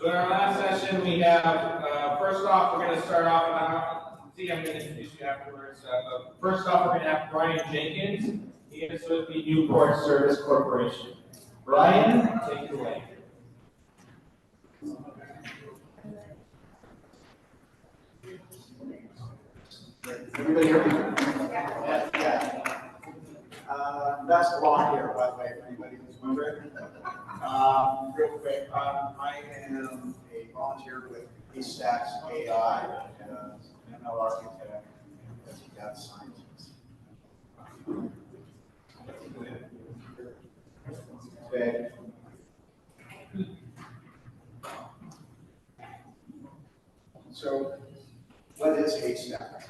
So in our last session, we have, first off, we're going to start off, I'm going to introduce you afterwards. First off, we're going to have Brian Jenkins. He is with the Newport Service Corporation. Brian, take it away. Everybody hear me? Yeah. That's the lawn here, by the way, for anybody who's wondering. Real quick, I am a volunteer with AI, ML architect, and data scientist. Okay. So, what is Haystack?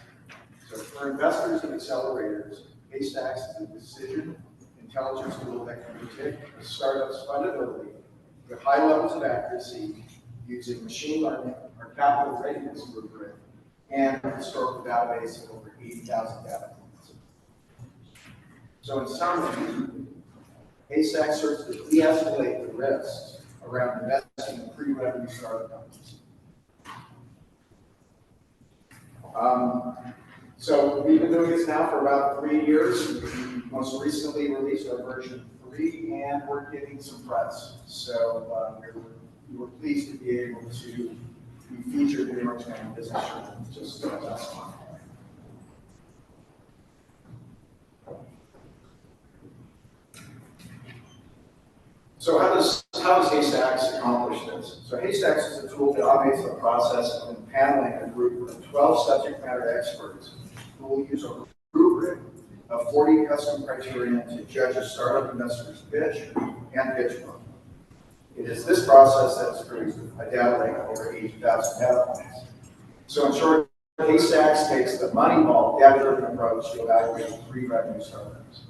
So, for investors and accelerators, Haystacks is a decision intelligence tool that can predict a startup's fundability with high levels of accuracy using machine learning or capital readiness rubric and a historical database of over 80,000 data points. So, in summary, Haystack serves to de-escalate the risks around investing in pre-revenue startup companies. So we've been doing this now for about 3 years. We most recently released our version 3, and we're getting some press. So we were pleased to be able to be featured in the New York Times Business Journal just last month. So how does Haystacks accomplish this? So Haystacks is a tool that automates the process of empaneling a group of 12 subject matter experts who will use a rubric of 40 custom criteria to judge a startup investor's pitch and pitch book. It is this process that has produced a data lake of over 80,000 data points. So in short, Haystacks takes the Moneyball data-driven approach to evaluating pre-revenue startups.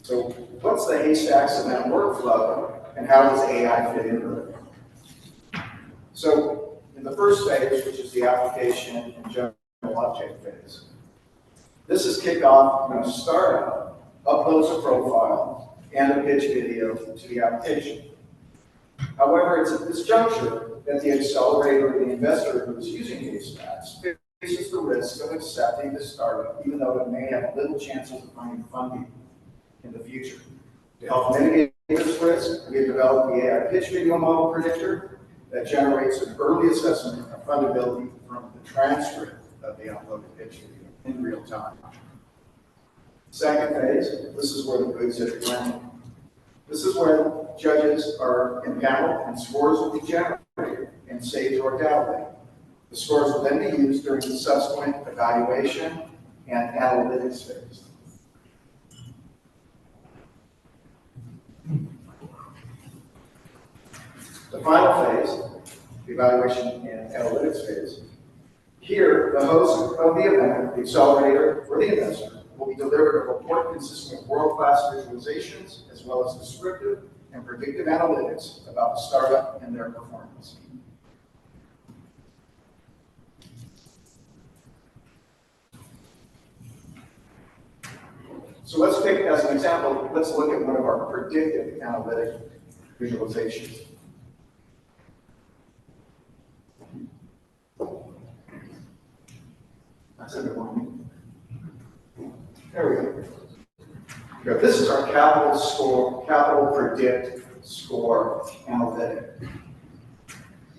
So what's the Haystacks event workflow, and how does AI fit into it? So in the first phase, which is the application and general object phase, this is kicked off when a startup uploads a profile and a pitch video to the application. However, it's at this juncture that the accelerator or the investor who is using Haystacks faces the risk of accepting the startup, even though it may have little chances of finding funding in the future. To help mitigate this risk, we have developed the AI pitch video model predictor that generates an early assessment of fundability from the transcript of the uploaded pitch video in real time. Second phase, this is where the goods hit the ground. This is where judges are empaneled and scores will be generated and saved to our data lake. The scores will then be used during the subsequent evaluation and analytics phase. The final phase, the evaluation and analytics phase, here the host of the event, the accelerator or the investor, will be delivered a report consisting of world-class visualizations as well as descriptive and predictive analytics about the startup and their performance. So let's take, as an example, let's look at one of our predictive analytic visualizations. That's a good one. There we go. This is our capital predict score analytic.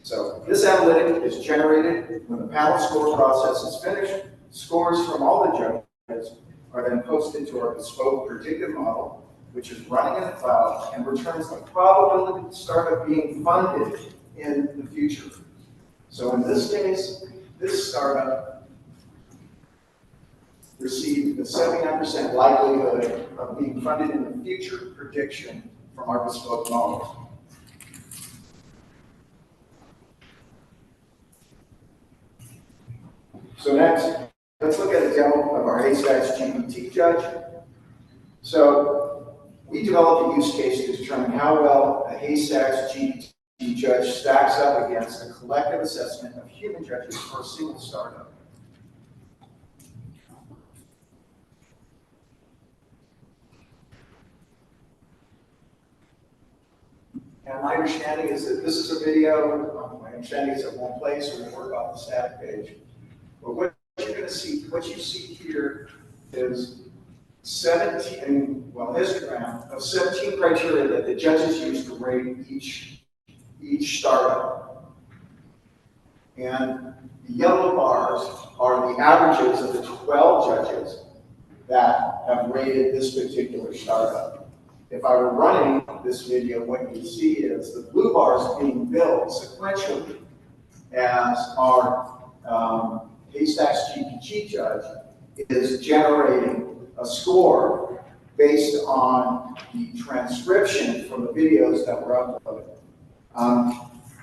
So this analytic is generated when the panel score process is finished. Scores from all the judges are then posted to our bespoke predictive model, which is running in the cloud and returns the probability of the startup being funded in the future. So in this case, this startup received a 79% likelihood of being funded in the future prediction from our bespoke models. So next, let's look at a demo of our Haystacks GPT judge. So we developed a use case to determine how well a Haystacks GPT judge stacks up against a collective assessment of human judges for a single startup. And my understanding is that this is a video, my understanding is at one place, we're gonna work off the static page. But what you're gonna see, what you see here is 17, well, histogram of 17 criteria that the judges use to rate each startup. And the yellow bars are the averages of the 12 judges that have rated this particular startup. If I were running this video, what you see is the blue bars being built sequentially as our Haystacks GPG judge is generating a score based on the transcription from the videos that were uploaded.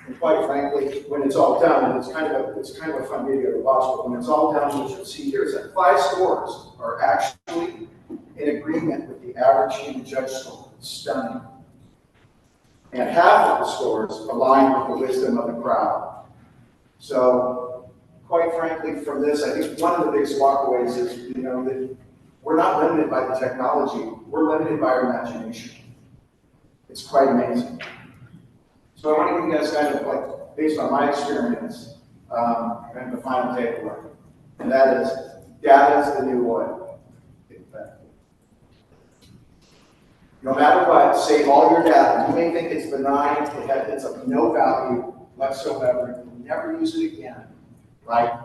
And quite frankly, when it's all done, and it's kind of a fun video to watch, but when it's all done, what you'll see here is that 5 scores are actually in agreement with the average human judge score. It's stunning. And half of the scores align with the wisdom of the crowd. So, quite frankly, from this, I think one of the biggest walkaways is, that we're not limited by the technology, we're limited by our imagination. It's quite amazing. So I want to give you guys kind of like, based on my experience, kind of the final takeaway. And that is, data is the new oil. No matter what, save all your data. You may think it's benign, it's of no value whatsoever. You'll never use it again, right?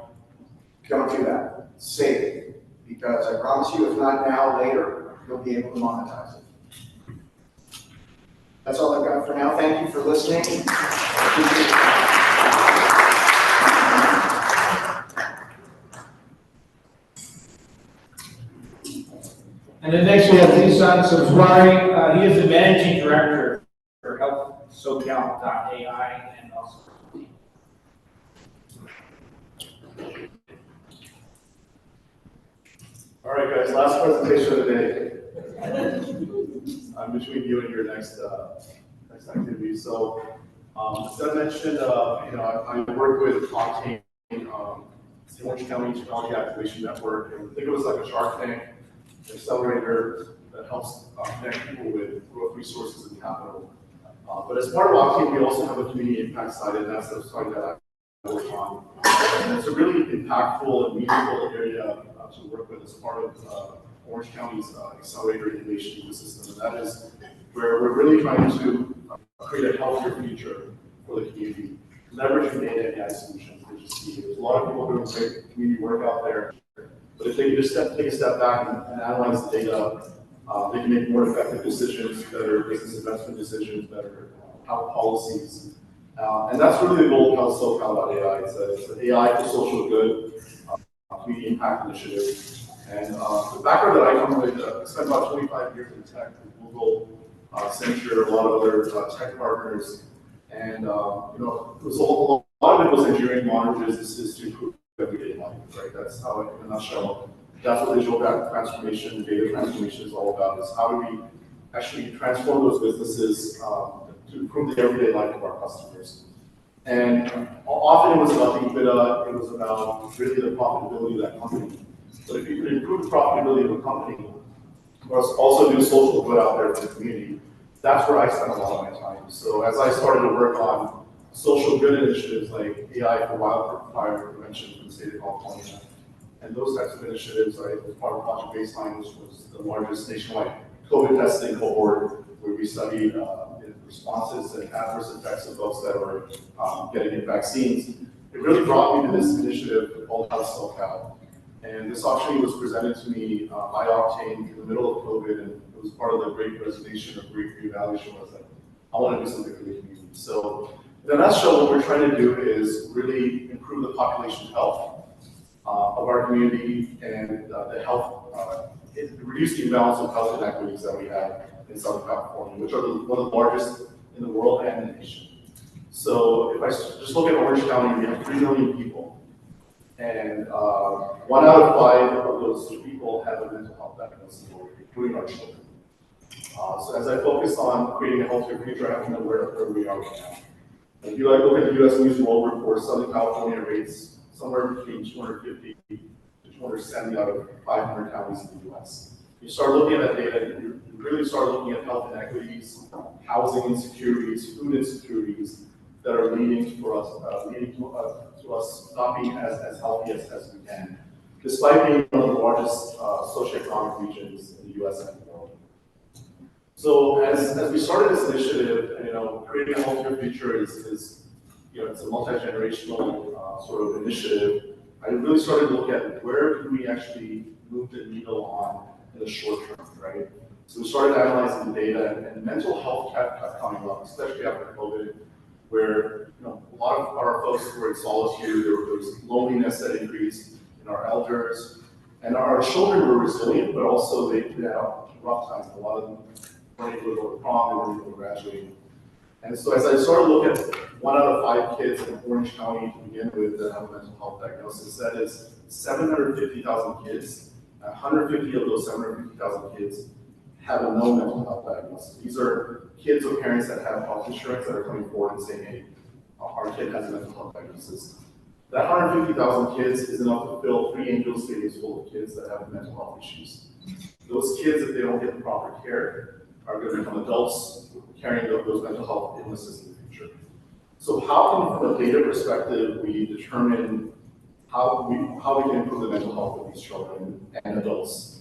Don't do that. Save it. Because I promise you, if not now, later, you'll be able to monetize it. That's all I've got for now. Thank you for listening. And then next we have Zeeshan Subzwari. He is the Managing Director for Healthsocal.ai and also. All right, guys, last presentation of the day. I'm between you and your next activity. So, as I mentioned, I work with Octane, the Orange County Technology Activation Network, and think of us like a Shark Tank, an accelerator that helps connect people with growth resources and capital. But as part of Octane, we also have a community impact side, and that's the side that I work on. And it's a really impactful and meaningful area to work with as part of Orange County's accelerator innovation ecosystem, and that is where we're really trying to create a healthier future for the community, leveraging data and AI solutions, which is key. There's a lot of people doing great community work out there, but if they can just take a step back and analyze the data, they can make more effective decisions, better business investment decisions, better health policies. And that's really the goal of Healthsocal.ai. It's an AI for social good, community impact initiative. And the background that I come with, I spent about 25 years in tech with Google, Accenture, a lot of other tech partners. And it was a lot of it was engineering modern businesses to improve everyday life, right? That's how, in a nutshell, that's what digital transformation, data transformation is all about, is how do we actually transform those businesses to improve the everyday life of our customers. And often it was about the EBITDA, it was about really the profitability of that company. But if you could improve the profitability of a company, but also do social good out there for the community, that's where I spend a lot of my time. So as I started to work on social good initiatives like AI for wildfire prevention in the state of California, and those types of initiatives, I was part of Project Baseline, which was the largest nationwide COVID testing cohort, where we studied responses and adverse effects of those that were getting vaccines. It really brought me to this initiative called Healthsocal. And this actually was presented to me by Octane in the middle of COVID, and it was part of the great resignation or great reevaluation was that I want to do something for the community. So in a nutshell, what we're trying to do is really improve the population health of our community and the health, reduce the imbalance of health inequities that we have in Southern California, which are one of the largest in the world and in the nation. So if I just look at Orange County, we have 3 million people. And 1 out of 5 of those people have a mental health diagnosis, including our children. So as I focus on creating a healthier future, I have to know where we are right now. If you look at the U.S. News and World Report, Southern California rates somewhere between 250 to 270 out of 500 counties in the U.S. You start looking at that data, you really started looking at health inequities, housing insecurities, food insecurities that are leading to us not being as healthy as we can, despite being one of the largest socioeconomic regions in the U.S. and the world. So as we started this initiative, creating a healthier future is it's a multi-generational sort of initiative. I really started to look at where can we actually move the needle on in the short term, right? So we started analyzing the data, and mental health kept coming up, especially after COVID, where a lot of our folks were in solitude. There was loneliness that increased in our elders, and our children were resilient, but also they had rough times. A lot of them weren't able to go to prom, they weren't able to graduate. And so as I started to look at 1 out of 5 kids in Orange County to begin with that have a mental health diagnosis, that is 750,000 kids. 150 of those 750,000 kids have a no mental health diagnosis. These are kids or parents that have health insurance that are coming forward and saying, hey, our kid has a mental health diagnosis. That 150,000 kids is enough to fill 3 Angel stadiums full of kids that have mental health issues. Those kids, if they don't get the proper care, are going to become adults carrying those mental health illnesses in the future. So how can, from a data perspective, we determine how we can improve the mental health of these children and adults?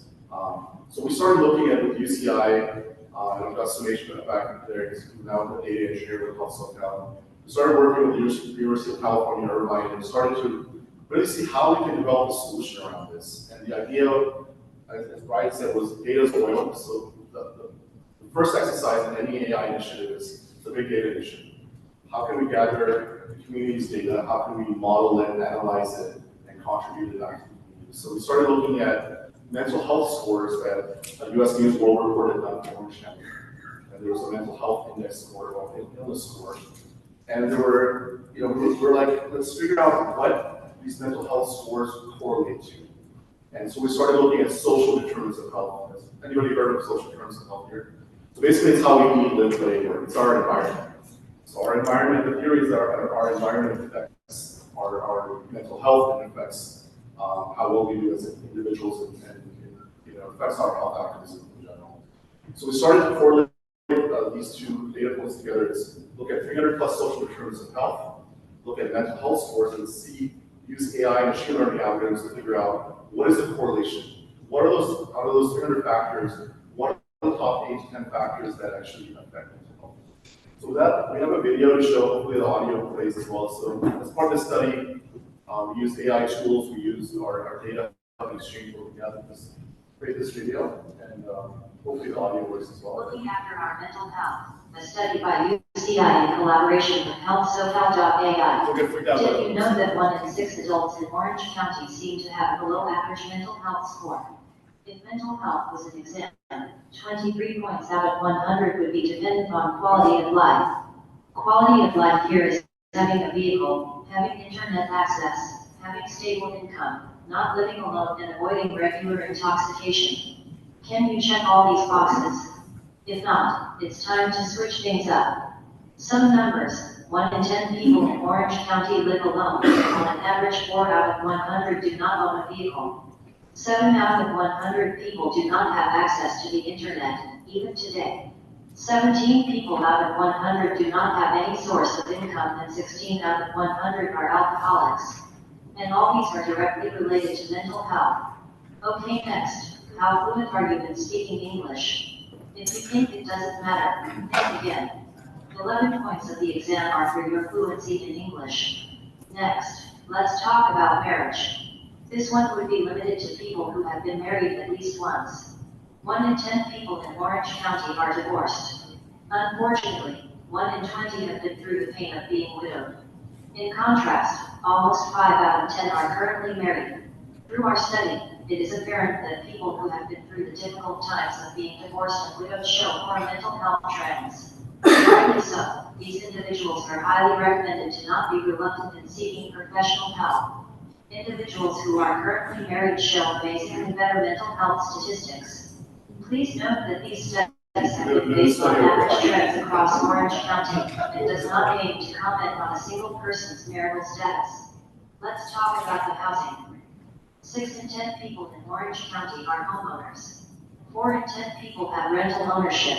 So we started looking at with UCI, and I've got summation back there, because now I'm a data engineer with Healthsocal. We started working with the University of California, Irvine, and started to really see how we can develop a solution around this. And the idea, as Brian said, was data is oil. So the first exercise in any AI initiative is the big data initiative. How can we gather the community's data? How can we model it, analyze it, and contribute it back to the community? So we started looking at mental health scores that US News World Report had done for Orange County. And there was a mental health index score, or illness score. And there were, we're like, let's figure out what these mental health scores correlate to. And so we started looking at social determinants of health. Has anybody heard of social determinants of health here? So basically it's how we eat, live, play, work. It's our environment. So our environment, the theory is that our environment affects our mental health and affects how well we do as individuals and affects our health activism in general. So we started to correlate these 2 data points together is look at 300 plus social determinants of health, look at mental health scores, and use AI and machine learning algorithms to figure out what is the correlation. What are those, out of those 300 factors, what are the top 8 to 10 factors that actually affect mental health? So with that, we have a video to show, hopefully the audio plays as well. So as part of the study, we used AI tools, we used our data exchange where we gathered this, create this video, and hopefully the audio works as well. Looking after our mental health, a study by UCI in collaboration with Healthsocal.ai. Did you know that 1 in 6 adults in Orange County seem to have a below average mental health score? If mental health was an exam, 23 points out of 100 would be dependent on quality of life. Quality of life here is having a vehicle, having internet access, having stable income, not living alone, and avoiding regular intoxication. Can you check all these boxes? If not, it's time to switch things up. Some numbers: 1 in 10 people in Orange County live alone. On an average, 4 out of 100 do not own a vehicle. 7 out of 100 people do not have access to the internet, even today. 17 people out of 100 do not have any source of income, and 16 out of 100 are alcoholics. And all these are directly related to mental health. Okay, next. How fluent are you in speaking English? If you think it doesn't matter, think again. 11 points of the exam are for your fluency in English. Next, let's talk about marriage. This one would be limited to people who have been married at least once. 1 in 10 people in Orange County are divorced. Unfortunately, 1 in 20 have been through the pain of being widowed. In contrast, almost 5 out of 10 are currently married. Through our study, it is apparent that people who have been through the difficult times of being divorced and widowed show more mental health trends. Rightly so, these individuals are highly recommended to not be reluctant in seeking professional help. Individuals who are currently married show amazingly better mental health statistics. Please note that these studies have been based on average trends across Orange County and does not aim to comment on a single person's marital status. Let's talk about the housing. 6 in 10 people in Orange County are homeowners. 4 in 10 people have rental ownership.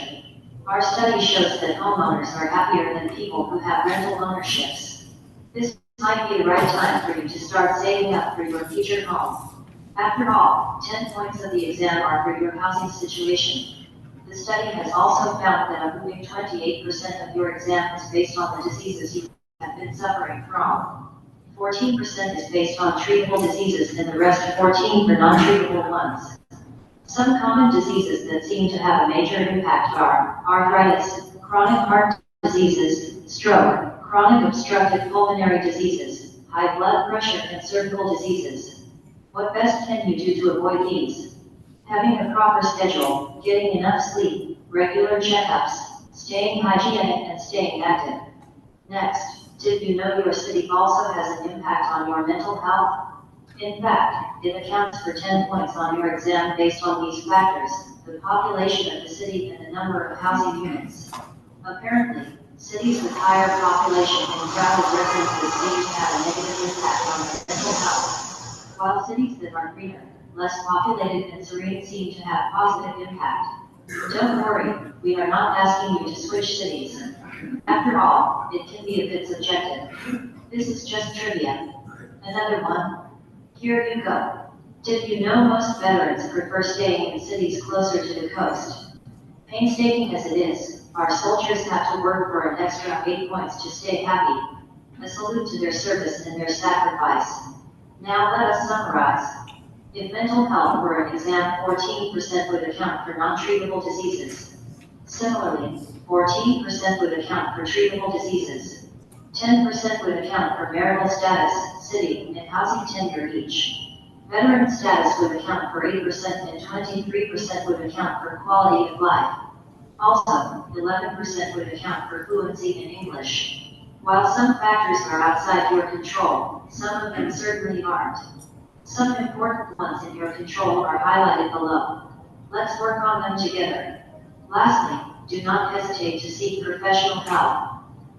Our study shows that homeowners are happier than people who have rental ownerships. This might be the right time for you to start saving up for your future home. After all, 10 points of the exam are for your housing situation. The study has also found that a moving 28% of your exam is based on the diseases you have been suffering from. 14% is based on treatable diseases and the rest 14 for non-treatable ones. Some common diseases that seem to have a major impact are arthritis, chronic heart diseases, stroke, chronic obstructive pulmonary diseases, high blood pressure, and cervical diseases. What best can you do to avoid these? Having a proper schedule, getting enough sleep, regular checkups, staying hygienic, and staying active. Next, did you know your city also has an impact on your mental health? In fact, it accounts for 10 points on your exam based on these factors: the population of the city and the number of housing units. Apparently, cities with higher population and crowded residences seem to have a negative impact on their mental health, while cities that are greener, less populated, and serene seem to have positive impact. Don't worry, we are not asking you to switch cities. After all, it can be a bit subjective. This is just trivia. Another one. Here you go. Did you know most veterans prefer staying in cities closer to the coast? Painstaking as it is, our soldiers have to work for an extra 8 points to stay happy. A salute to their service and their sacrifice. Now let us summarize. If mental health were an exam, 14% would account for non-treatable diseases. Similarly, 14% would account for treatable diseases. 10% would account for marital status, city, and housing tenure each. Veteran status would account for 8% and 23% would account for quality of life. Also, 11% would account for fluency in English. While some factors are outside your control, some of them certainly aren't. Some important ones in your control are highlighted below. Let's work on them together. Lastly, do not hesitate to seek professional help.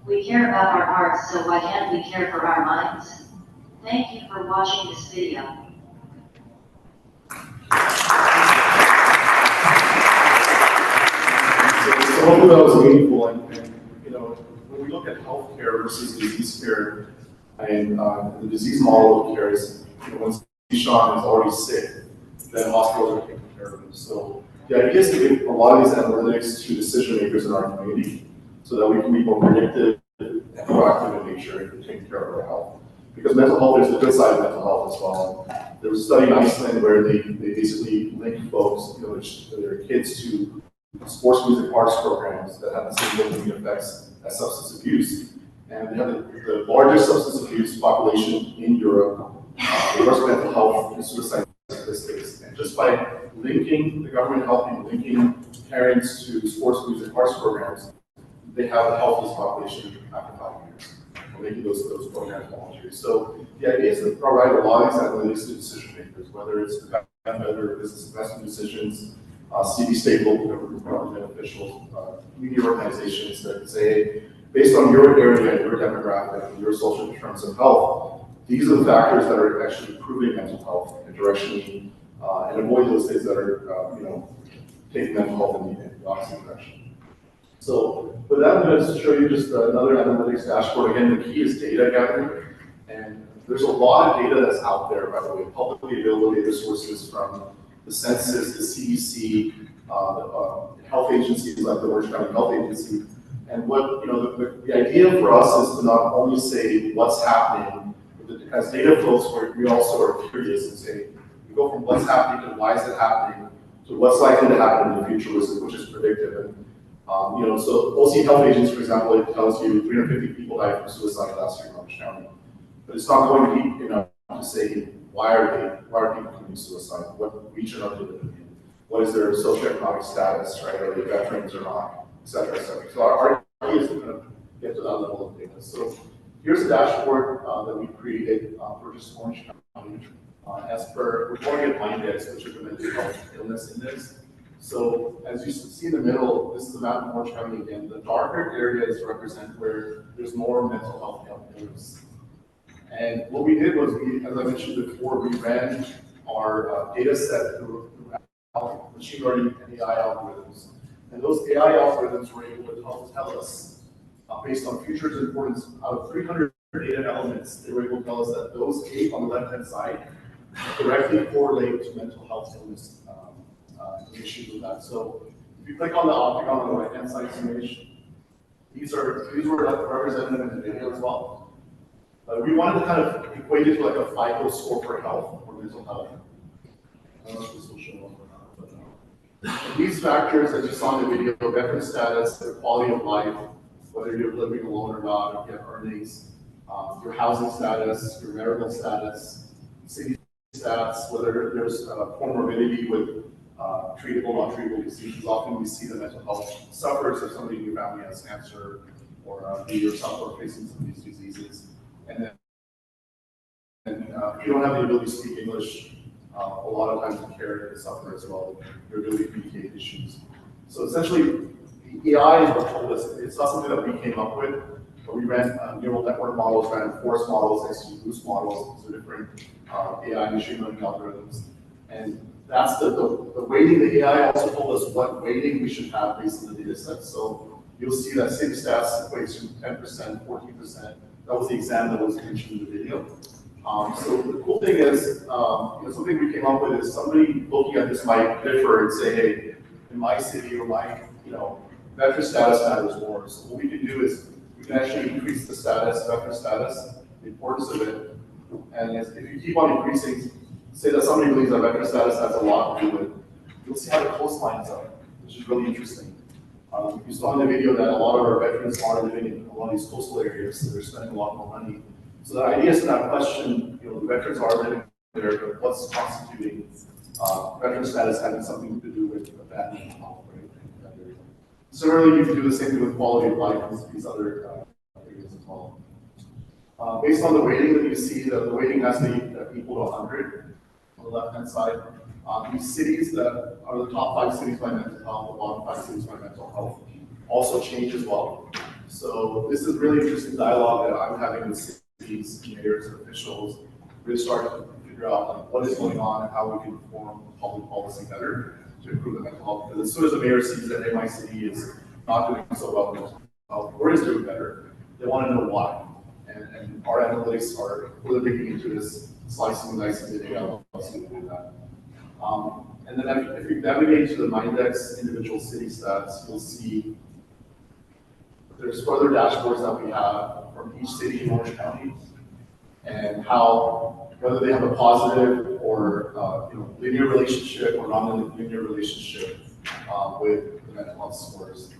We care about our hearts, so why can't we care for our minds? Thank you for watching this video. So hopefully that was meaningful, and you know, when we look at healthcare versus disease care, and the disease model of care is, you know, when Zeeshan is already sick, then hospitals are taking care of him. So the idea is to give a lot of these analytics to decision makers in our community, so that we can be more predictive and proactive in nature and taking care of our health. Because mental health, there's a good side of mental health as well. There was a study in Iceland where they basically linked folks, you know, their kids to sports music arts programs that have the same well-being effects as substance abuse. And they have the largest substance abuse population in Europe, the worst mental health and suicide statistics. And just by linking the government helping, linking parents to sports music arts programs, they have the healthiest population after 5 years. We're making those programs voluntary. So the idea is to provide a lot of these analytics to decision makers, whether it's the better business investment decisions, city, state, local government officials, community organizations that say, based on your area, your demographic, and your social determinants of health, these are the factors that are actually improving mental health and directionally, and avoid those things that are, you know, taking mental health in the opposite direction. So with that, I'm going to show you just another analytics dashboard. Again, the key is data gathering. And there's a lot of data that's out there, by the way, publicly available data sources from the census, the CDC, the health agencies like the Orange County Health Agency. And what, you know, the idea for us is to not only say what's happening, but as data folks, we also are curious and say, we go from what's happening to why is it happening to what's likely to happen in the future, which is predictive. And, you know, so OC Health Agency, for example, it tells you 350 people died from suicide last year in Orange County. But it's not going deep enough to say why are people committing suicide? What region are they living in? What is their socioeconomic status, right? Are they veterans or not, et cetera, et cetera. So our key is to kind of get to that level of data. So here's a dashboard that we created for just Orange County. As per, we're calling it MINDEX, which is the mental health illness index. So as you see in the middle, this is the map of Orange County again. The darker areas represent where there's more mental health illness. And what we did was, as I mentioned before, we ran our data set through machine learning and AI algorithms. And those AI algorithms were able to help tell us, based on futures importance, out of 300 data elements, they were able to tell us that those 8 on the left-hand side directly correlate to mental health illness issues with that. So if you click on the octagon on the right-hand side of the image, these were represented in the video as well. We wanted to kind of equate it to like a FICO score for health or mental health. I don't know if this will show up or not, but these factors that you saw in the video, veteran status, their quality of life, whether you're living alone or not, if you have earnings, your housing status, your marital status, city stats, whether there's comorbidity with treatable, non-treatable diseases. Often we see the mental health suffers if somebody in your family has cancer or you yourself are facing some of these diseases. And then if you don't have the ability to speak English, a lot of times the carrier can suffer as well, your ability to communicate issues. So essentially, the AI is what told us. It's not something that we came up with, but we ran neural network models, ran force models, XGBoost models, so different AI machine learning algorithms. And that's the weighting. The AI also told us what weighting we should have based on the data set. So you'll see that same stats equates to 10%, 14%. That was the exam that was mentioned in the video. So the cool thing is, something we came up with is somebody looking at this might differ and say, hey, in my city or my, veteran status matters more. So what we can do is we can actually increase the status, veteran status, the importance of it. And if you keep on increasing, say that somebody believes that veteran status has a lot to do with it, you'll see how the coastlines are, which is really interesting. You saw in the video that a lot of our veterans are living in a lot of these coastal areas, so they're spending a lot more money. So the idea is that question, the veterans are living there, but what's constituting veteran status having something to do with bad mental health, right? Similarly, you can do the same thing with quality of life and these other areas as well. Based on the weighting that you see, the weighting has to be equal to 100 on the left-hand side. These cities that are the top 5 cities by mental health, the bottom 5 cities by mental health, also change as well. So this is really interesting dialogue that I'm having with cities, mayors, and officials, really start to figure out what is going on and how we can form public policy better to improve the mental health. Because as soon as the mayor sees that my city is not doing so well with mental health, or is doing better, they want to know why. And our analytics are really digging into this, slicing and dicing the data, to do that. And then if you navigate to the Mindex individual city stats, you'll see there's further dashboards that we have from each city in Orange County, and how whether they have a positive or linear relationship or non-linear relationship with the mental health scores.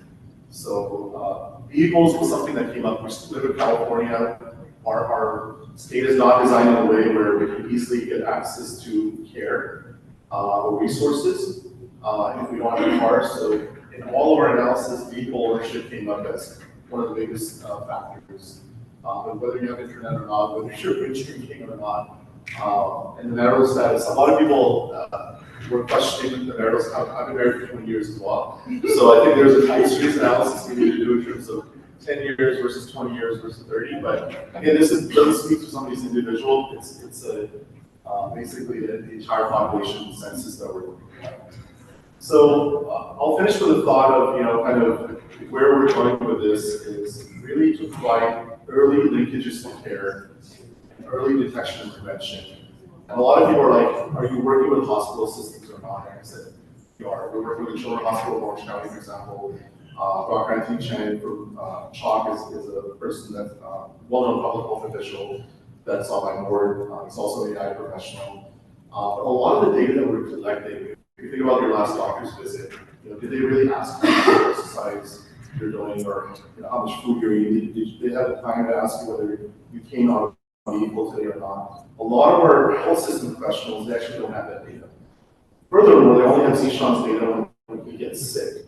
So vehicles was something that came up. We live in California. Our state is not designed in a way where we can easily get access to care or resources if we don't have a car. So in all of our analysis, vehicle ownership came up as one of the biggest factors. And whether you have internet or not, whether you're rich drinking or not, and the marital status. A lot of people were questioning the marital status. I've been married for 20 years as well. So I think there's a time series analysis we need to do in terms of 10 years versus 20 years versus 30. But again, this doesn't speak to somebody's individual. It's basically the entire population census that we're looking at. So I'll finish with a thought of, kind of where we're going with this is really to provide early linkages to care and early detection and prevention. And a lot of people are like, are you working with hospital systems or not? And I said, we are. We're working with the Children's Hospital of Orange County, for example. Dr. Anthony Chen from CHOC is a person that's well-known public health official that's on my board. He's also an AI professional. But a lot of the data that we're collecting, if you think about your last doctor's visit, did they really ask you what exercise you're doing or how much food you're eating? Did they have the time to ask you whether you came out of vehicle today or not? A lot of our health system professionals, they actually don't have that data. Furthermore, they only have Zeeshan's data when he gets sick.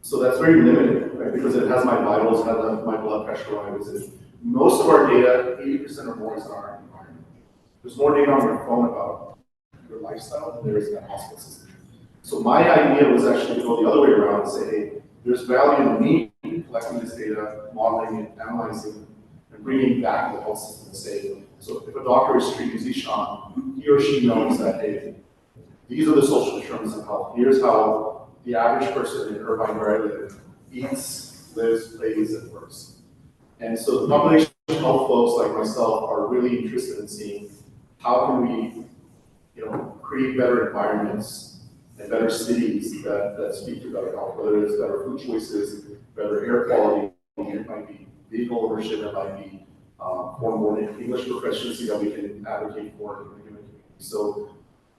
So that's very limited, right? Because it has my vitals, it has my blood pressure when I visit. Most of our data, 80% or more, is in our environment. There's more data on your phone about your lifestyle than there is in that hospital system. So my idea was actually to go the other way around and say, hey, there's value in me collecting this data, modeling it, analyzing, and bringing it back to the health system and say, so if a doctor is treating Zeeshan, he or she knows that, hey, these are the social determinants of health. Here's how the average person in Irvine, where I live, eats, lives, plays, and works. And so the population health folks like myself are really interested in seeing how can we, create better environments and better cities that speak to better health, whether it's better food choices, better air quality, it might be vehicle ownership, it might be more English proficiency that we can advocate for in the community. So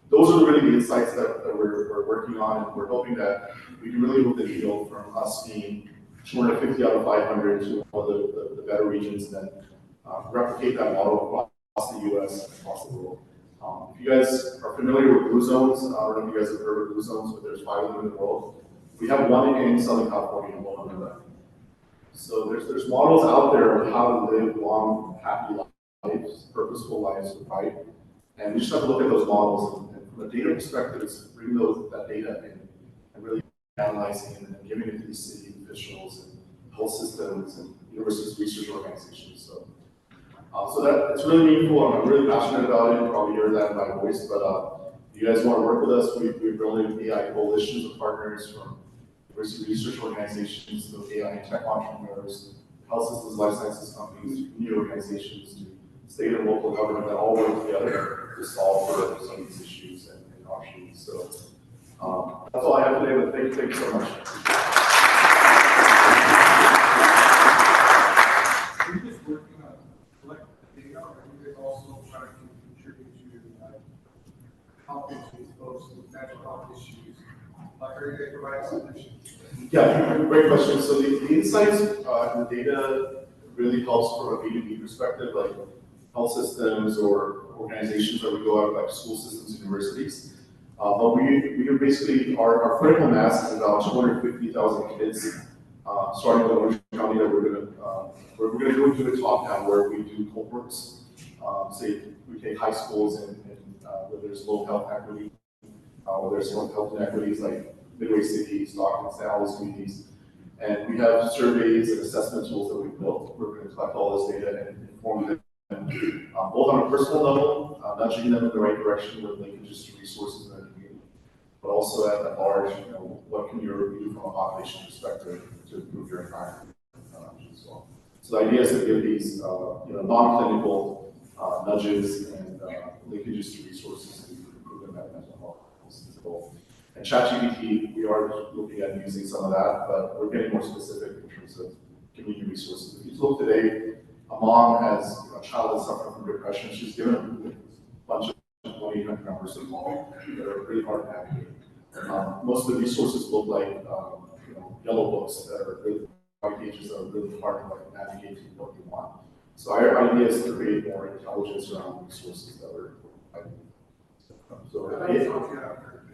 those are really the insights that we're working on, and we're hoping that we can really move the needle from us being 250 out of 500 to one of the better regions, and then replicate that model across the U.S. and across the world. If you guys are familiar with blue zones, I don't know if you guys have heard of blue zones, but there's 5 of them in the world. We have one in Southern California and one in Beck. So there's models out there of how to live long, happy lives, purposeful lives with pride. And we just have to look at those models, and from a data perspective, it's bringing that data in and really analyzing it and giving it to these city officials and health systems and universities, research organizations. So that it's really meaningful. I'm really passionate about it. You probably hear that in my voice. But if you guys want to work with us, we've building AI coalitions of partners from university research organizations to AI and tech entrepreneurs, health systems, life sciences companies, community organizations, to state and local government that all work together to solve for some of these issues and options. So that's all I have today. But thank you so much. Yeah, great question. So the insights and the data really helps from a B2B perspective, like health systems or organizations that we go out, like school systems, universities. But we are basically, our critical mass is about 250,000 kids, starting with Orange County, that we're gonna go into a top down where we do cohorts. Say we take high schools and where there's low health equity, where there's some health inequities like Midway City, Stockton, San Luis communities. And we have surveys and assessment tools that we've built. We're going to collect all this data and inform them, both on a personal level, nudging them in the right direction with linkages to resources in the community, but also at large, what can you do from a population perspective to improve your environment as well. So the idea is to give these, non-clinical nudges and linkages to resources to improve their mental health. And ChatGPT, we are looking at using some of that, but we're getting more specific in terms of community resources. If you look today, a mom has a child that's suffering from depression. She's given a bunch of 1-800 numbers to call that are really hard to navigate. Most of the resources look like yellow books that are really white pages that are really hard to navigate to what you want. So our idea is to create more intelligence around resources that are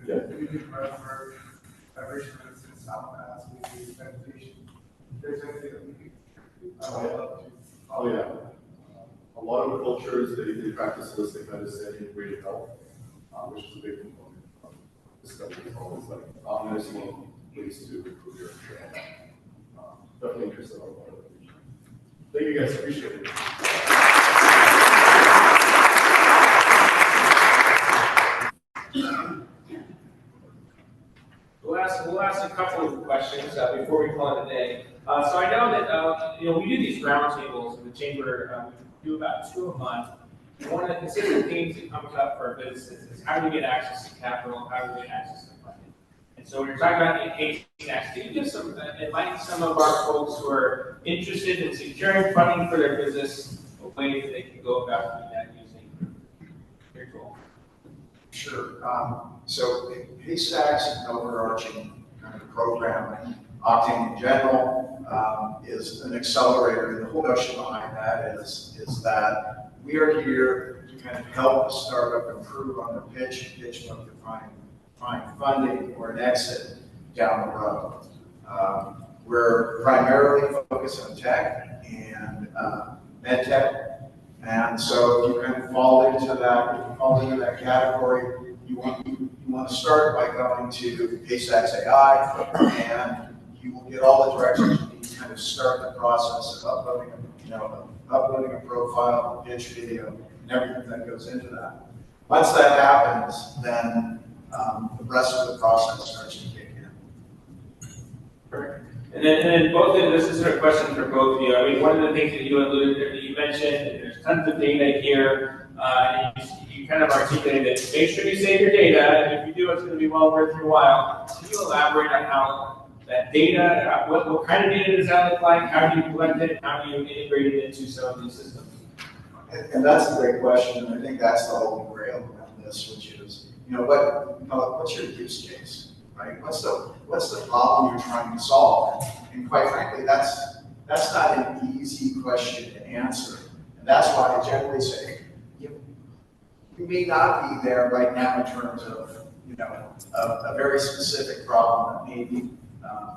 yeah. We do for vibration medicine, South Pass, we do meditation. There's anything that we can do. Oh yeah. A lot of cultures, they practice holistic medicine, integrated health, which is a big component of this study. It's always like non-medicinal ways to improve your health. Definitely interested in a lot of it. Thank you guys, appreciate it. We'll ask a couple of questions before we call it a day. So I know that we do these roundtables in the chamber. We do about 2 a month. One of the consistent themes that comes up for our businesses is how do we get access to capital? How do we get access to funding? And so when you're talking about the Octane Act, can you just enlighten some of our folks who are interested in securing funding for their business, a way that they can go about doing that using your tool? Sure. So Haystacks is an overarching kind of program. Octane in general is an accelerator, and the whole notion behind that is that we are here to kind of help a startup improve on their pitch book to find funding or an exit down the road. We're primarily focused on tech and med tech, and so if you kind of fall into that category, you want to start by going to Haystacks AI, and you will get all the directions you need to kind of start the process of uploading a profile, a pitch video, and everything that goes into that. Once that happens, then the rest of the process starts to kick in. Perfect. And then both of this is sort of a question for both of you. I mean, one of the things that you alluded to, that you mentioned, there's tons of data here, and you kind of articulated that make sure you save your data, and if you do, it's going to be well worth your while. Can you elaborate on how that data, what kind of data does that look like? How do you collect it? How do you integrate it into some of these systems? And that's a great question, and I think that's the holy grail around this, which is, what's your use case? Right? What's the problem you're trying to solve? And quite frankly, that's not an easy question to answer. And that's why I generally say, you may not be there right now in terms of, a very specific problem that maybe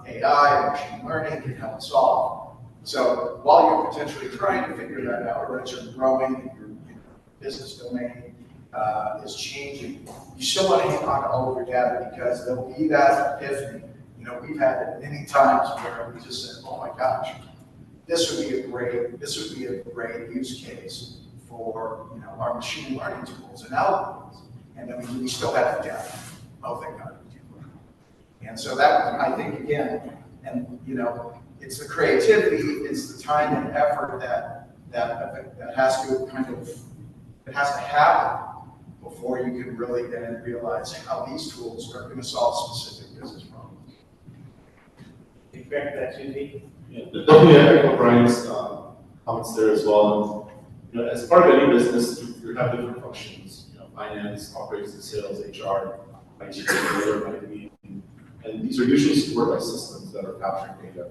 AI or machine learning can help solve. So while you're potentially trying to figure that out, or as you're growing and your business domain is changing, you still want to hang on to all of your data because there'll be that epiphany. We've had it many times where we just said, oh my gosh, this would be a great use case for our machine learning tools and algorithms. And then we still have the data. Oh, thank God. And so that, I think, again, and it's the creativity, it's the time and effort that has to happen before you can really then realize how these tools are going to solve specific business problems. Can you correct that, Susie? Yeah, definitely echo Brian's comments there as well. As part of any business, you have different functions. Finance, operations, sales, HR, IT, whatever it might be. And these are usually supported by systems that are capturing data.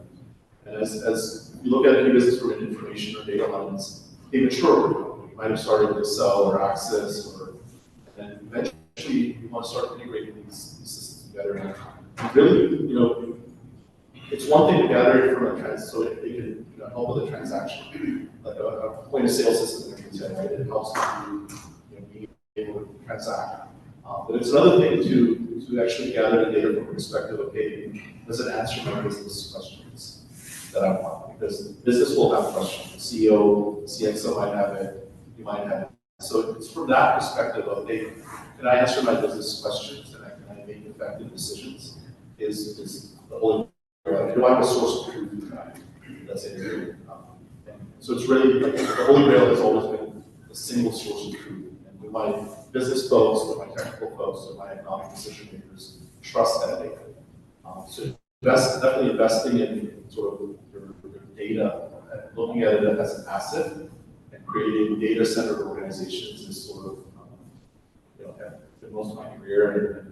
And as you look at any business from an information or data lens, they mature. You might have started with Excel or Access, and eventually you want to start integrating these systems together. And really, it's one thing to gather it from a so it can help with a transaction, like a point of sale system, like you said, right? It helps you being able to transact. But it's another thing to actually gather the data from a perspective of, okay, does it answer my business questions that I want? Because business will have questions. The CEO, the CXO might have it, you might have it. So it's from that perspective of, hey, can I answer my business questions and can I make effective decisions? Is the whole, do I have a source of truth that's integrated? So it's really like the Holy Grail has always been a single source of truth. And with my business folks, with my technical folks, with my economic decision makers, trust that data. So definitely investing in sort of your data, looking at it as an asset, and creating data-centered organizations is sort of, the most of my career, and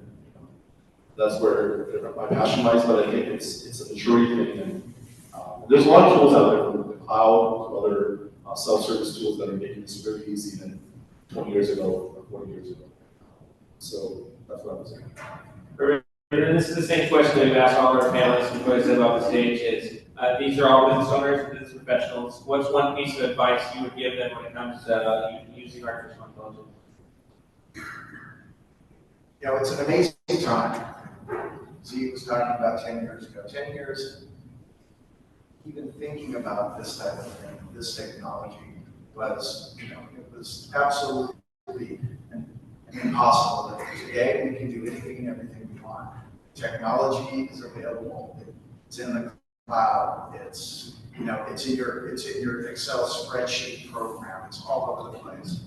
that's where my passion lies. But I think it's a maturity thing, and there's a lot of tools out there, from the cloud to other self-service tools that are making this really easy than 20 years ago or 40 years ago. So that's what I was saying. Perfect. And this is the same question that we've asked all our panelists before I said about the stage is, these are all business owners, business professionals. What's one piece of advice you would give them when it comes to using artificial intelligence? It's an amazing time. Z was talking about 10 years ago. 10 years, even thinking about this type of thing, this technology was, it was absolutely impossible. Today, we can do anything and everything we want. Technology is available. It's in the cloud. It's it's in your Excel spreadsheet program. It's all over the place.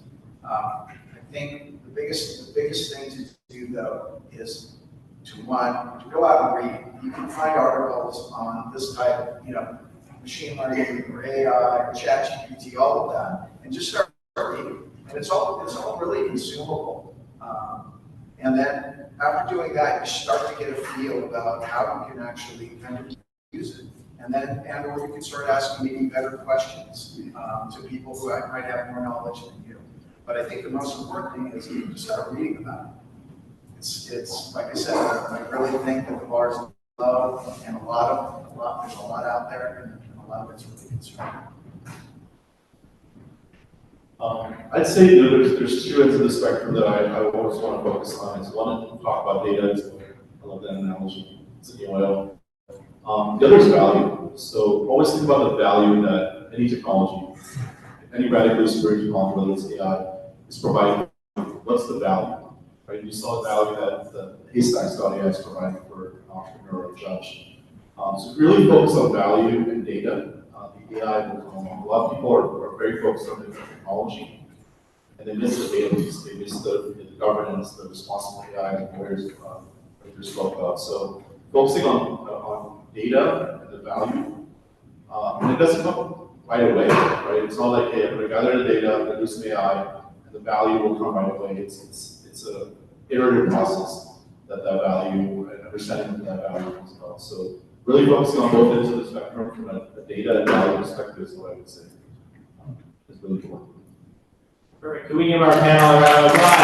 I think the biggest thing to do though is to go out and read. You can find articles on this type of machine learning or AI or ChatGPT, all of that, and just start reading. And it's all really consumable. And then after doing that, you start to get a feel about how you can actually kind of use it. Or you can start asking maybe better questions to people who might have more knowledge than you. But I think the most important thing is you just start reading about it. It's like I said, I really think that the bar is low, and there's a lot out there, and a lot of it's really concerning. I'd say there's two ends of the spectrum that I always want to focus on. Is one, talk about data. I love that analogy. It's in the oil. The other is value. So always think about the value that any technology, any radically superior technology, whether it's AI, is providing. What's the value? right? You saw the value that Haystacks.ai is providing for an entrepreneur or judge. So really focus on value and data. The AI will come along. A lot of people are very focused on the technology, and they miss the data piece. They miss the governance, the responsible AI, and lawyers that we spoke about. So focusing on data and the value, and it doesn't come right away, right? It's not like, hey, I'm going to gather the data, I'm going to do some AI, and the value will come right away. It's a iterative process that value and understanding of that value comes about. So really focusing on both ends of the spectrum from a data and value perspective is what I would say. It's really important. Perfect. Can we give our panel a round of applause?